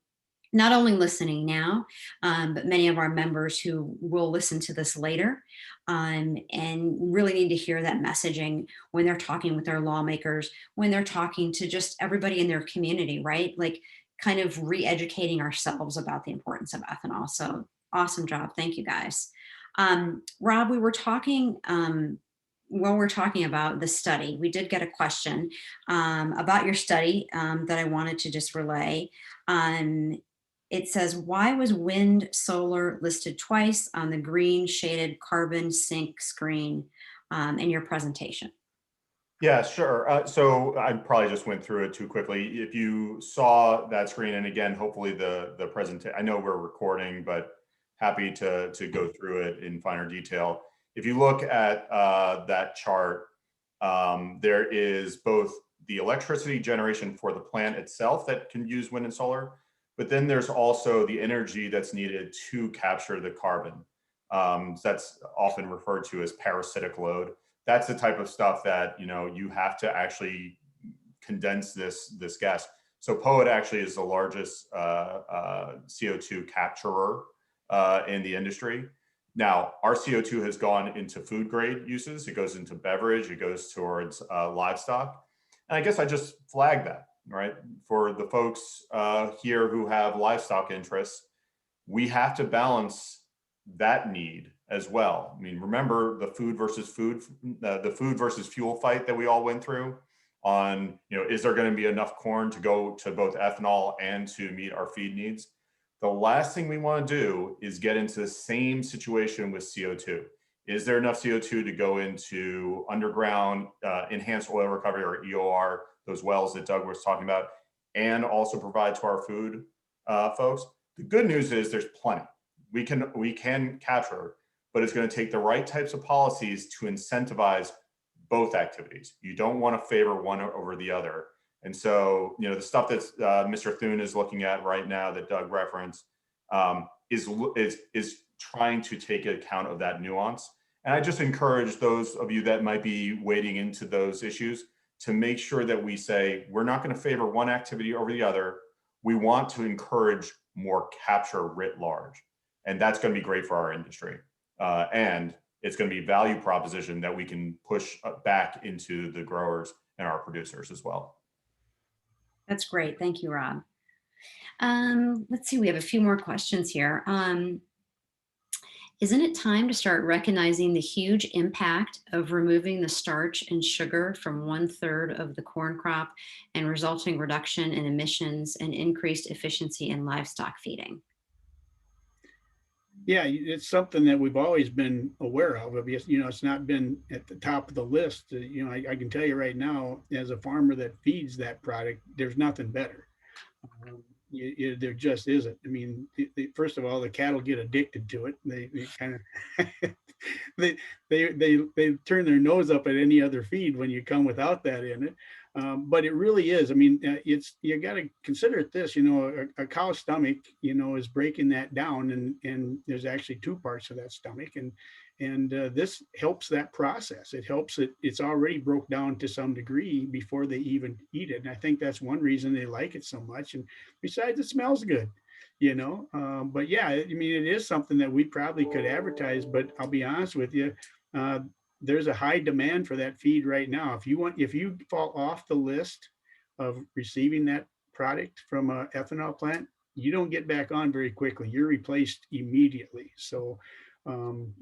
not only listening now, but many of our members who will listen to this later, and really need to hear that messaging when they're talking with their lawmakers, when they're talking to just everybody in their community, right? Like kind of re-educating ourselves about the importance of ethanol. So awesome job. Thank you, guys. Rob, we were talking, while we're talking about the study, we did get a question about your study that I wanted to just relay. It says, why was wind solar listed twice on the green shaded carbon sink screen in your presentation? Yeah, sure. So I probably just went through it too quickly. If you saw that screen, and again, hopefully the presentation, I know we're recording, but happy to go through it in finer detail. If you look at that chart, there is both the electricity generation for the plant itself that can use wind and solar, but then there's also the energy that's needed to capture the carbon. So that's often referred to as parasitic load. that's the type of stuff that, you have to actually condense this gas. So POET actually is the largest CO2 capturer in the industry. Now, our CO2 has gone into food grade uses. It goes into beverage. It goes towards livestock. And I guess I just flag that, right? For the folks here who have livestock interests, we have to balance that need as well. I mean, remember the food versus fuel fight that we all went through on, is there going to be enough corn to go to both ethanol and to meet our feed needs? The last thing we want to do is get into the same situation with CO2. Is there enough CO2 to go into underground enhanced oil recovery, or EOR, those wells that Doug was talking about, and also provide to our food folks? The good news is there's plenty. We can capture, but it's going to take the right types of policies to incentivize both activities. You don't want to favor one over the other. And so, the stuff that Mr. Thune is looking at right now that Doug referenced is trying to take account of that nuance. And I just encourage those of you that might be wading into those issues to make sure that we say, we're not going to favor one activity over the other. We want to encourage more capture writ large. And that's going to be great for our industry. And it's going to be a value proposition that we can push back into the growers and our producers as well. That's great. Thank you, Rob. Let's see, we have a few more questions here. Isn't it time to start recognizing the huge impact of removing the starch and sugar from 1/3 of the corn crop and resulting reduction in emissions and increased efficiency in livestock feeding? Yeah, it's something that we've always been aware of. It's not been at the top of the list. I can tell you right now, as a farmer that feeds that product, there's nothing better. There just isn't. I mean, first of all, the cattle get addicted to it. They kind of they turn their nose up at any other feed when you come without that in it. But it really is. I mean, you got to consider it this. A cow's stomach, is breaking that down, and there's actually two parts of that stomach, and this helps that process. It helps it. It's already broke down to some degree before they even eat it, and I think that's one reason they like it so much. And besides, it smells good. But yeah, I mean, it is something that we probably could advertise. But I'll be honest with you. There's a high demand for that feed right now. If you fall off the list of receiving that product from an ethanol plant, you don't get back on very quickly. You're replaced immediately. So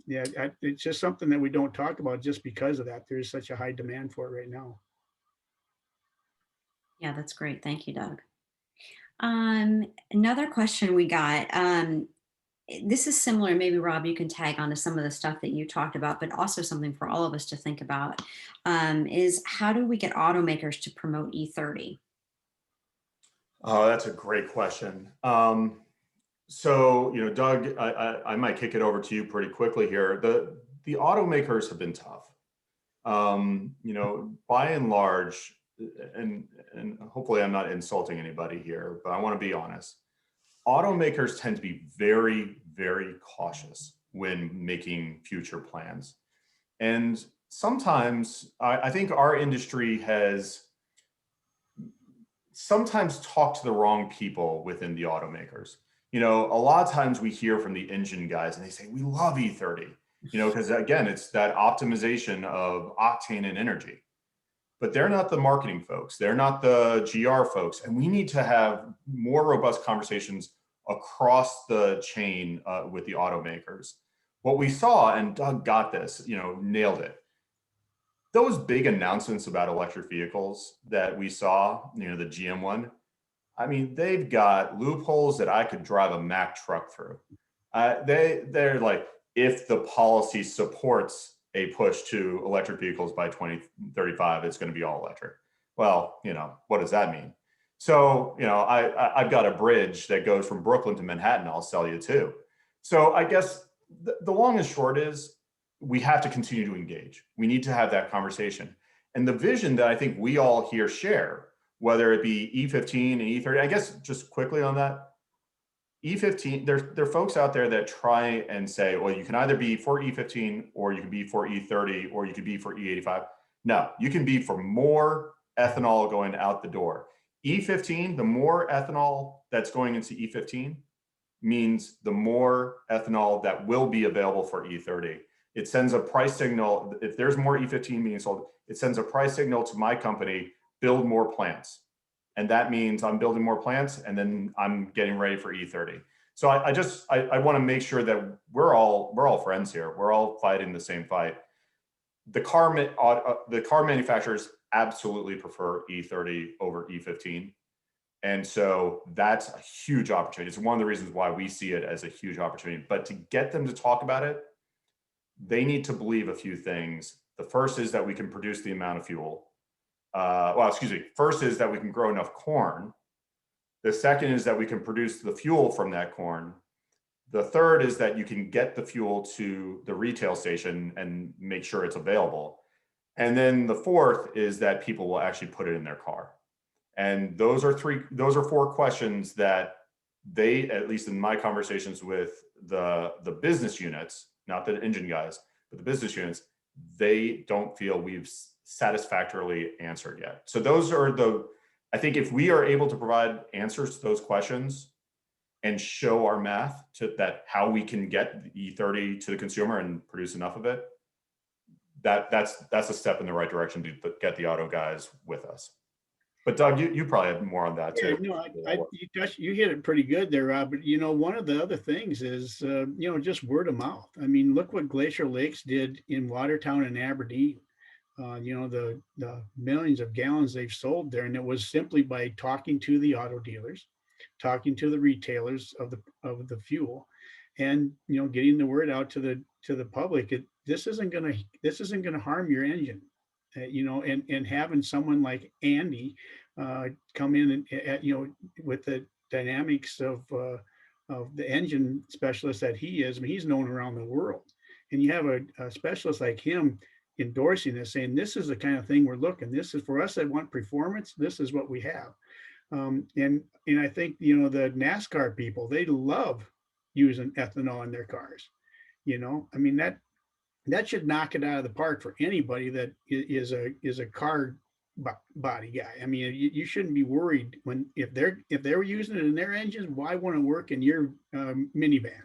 it's just something that we don't talk about just because of that. There's such a high demand for it right now. Yeah, that's great. Thank you, Doug. Another question we got. This is similar, maybe Rob, you can tag on to some of the stuff that you talked about, but also something for all of us to think about, is how do we get automakers to promote E30? Oh, that's a great question. So, Doug, I might kick it over to you pretty quickly here. The automakers have been tough. By and large, and hopefully I'm not insulting anybody here, but I want to be honest. Automakers tend to be very, very cautious when making future plans. And sometimes I think our industry has sometimes talked to the wrong people within the automakers. A lot of times we hear from the engine guys and they say, we love E30, because again, it's that optimization of octane and energy. But they're not the marketing folks. They're not the GR folks. And we need to have more robust conversations across the chain with the automakers. What we saw, and Doug got this, nailed it. Those big announcements about electric vehicles that we saw, the GM one, I mean, they've got loopholes that I could drive a Mack truck through. They're like, if the policy supports a push to electric vehicles by 2035, it's going to be all electric. Well, what does that mean? So, I've got a bridge that goes from Brooklyn to Manhattan, I'll sell you too. So I guess the long and short is we have to continue to engage. We need to have that conversation. And the vision that I think we all here share, whether it be E15 and E30, I guess just quickly on that, E15, there are folks out there that try and say, well, you can either be for E15 or you can be for E30 or you can be for E85. No, you can be for more ethanol going out the door. E15, the more ethanol that's going into E15 means the more ethanol that will be available for E30. It sends a price signal. If there's more E15 being sold, it sends a price signal to my company, build more plants. And that means I'm building more plants and then I'm getting ready for E30. So I want to make sure that we're all friends here. We're all fighting the same fight. The car manufacturers absolutely prefer E30 over E15. And so that's a huge opportunity. It's one of the reasons why we see it as a huge opportunity. But to get them to talk about it, they need to believe a few things. The first is that we can produce the amount of fuel. First is that we can grow enough corn. The second is that we can produce the fuel from that corn. The third is that you can get the fuel to the retail station and make sure it's available. And then the fourth is that people will actually put it in their car. And those are four questions that they, at least in my conversations with the business units, not the engine guys, but the business units, they don't feel we've satisfactorily answered yet. So those are I think if we are able to provide answers to those questions and show our math to that, how we can get the E30 to the consumer and produce enough of it, that's a step in the right direction to get the auto guys with us. But Doug, you probably have more on that too. Yeah, no, you hit it pretty good there, Rob. But one of the other things is just word of mouth. I mean, look what Glacier Lakes did in Watertown and Aberdeen. The millions of gallons they've sold there, and it was simply by talking to the auto dealers, talking to the retailers of the fuel, and getting the word out to the public. This isn't gonna harm your engine. And having someone like Andy come in and with the dynamics of the engine specialist that he is. I mean, he's known around the world, and you have a specialist like him endorsing this, saying this is the kind of thing we're looking. This is for us that want performance. This is what we have, and I think the NASCAR people, they love using ethanol in their cars. I mean that should knock it out of the park for anybody that is a car body guy. I mean, you shouldn't be worried if they're using it in their engines. Why want to work in your minivan?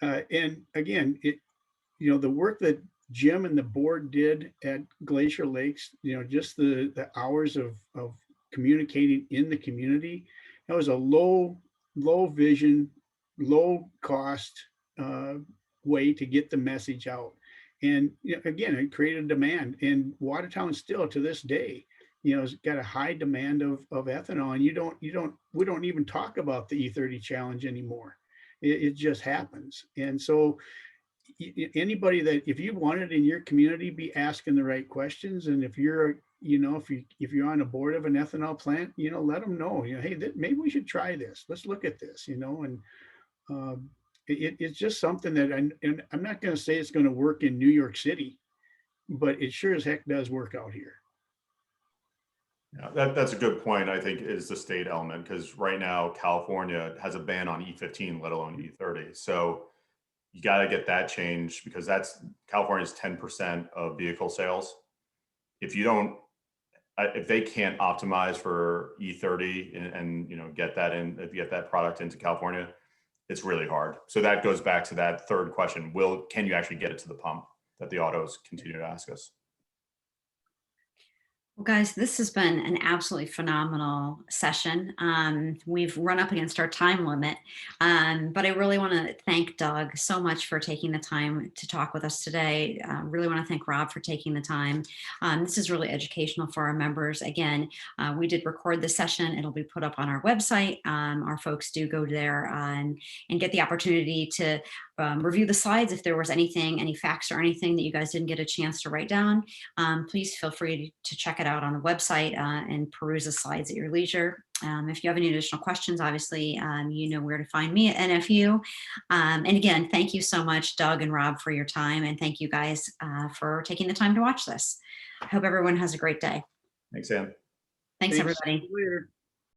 And again, the work that Jim and the board did at Glacier Lakes, just the hours of communicating in the community, that was a low vision, low cost way to get the message out. And again, it created a demand, and Watertown still to this day, has got a high demand of ethanol. And we don't even talk about the E30 challenge anymore. It just happens. And so anybody that, if you want it in your community, be asking the right questions. And if you're if you're on a board of an ethanol plant, let them know, hey, maybe we should try this. Let's look at this, and it's just something that I'm not going to say it's going to work in New York City, but it sure as heck does work out here. Yeah, that's a good point, I think, is the state element, because right now California has a ban on E15, let alone E30. So you got to get that changed, because that's California's 10% of vehicle sales. If they can't optimize for E30 and get that product into California, it's really hard. So that goes back to that third question: can you actually get it to the pump, that the autos continue to ask us? Well, guys, this has been an absolutely phenomenal session. We've run up against our time limit, but I really want to thank Doug so much for taking the time to talk with us today. Really want to thank Rob for taking the time. This is really educational for our members. Again, we did record the session. It'll be put up on our website. Our folks do go there and get the opportunity to review the slides. If there was any facts or anything that you guys didn't get a chance to write down, please feel free to check it out on the website and peruse the slides at your leisure. If you have any additional questions, obviously, you know where to find me at NFU. And again, thank you so much, Doug and Rob, for your time. And thank you guys for taking the time to watch this. I hope everyone has a great day. Thanks, Ann. Thanks, everybody. Later.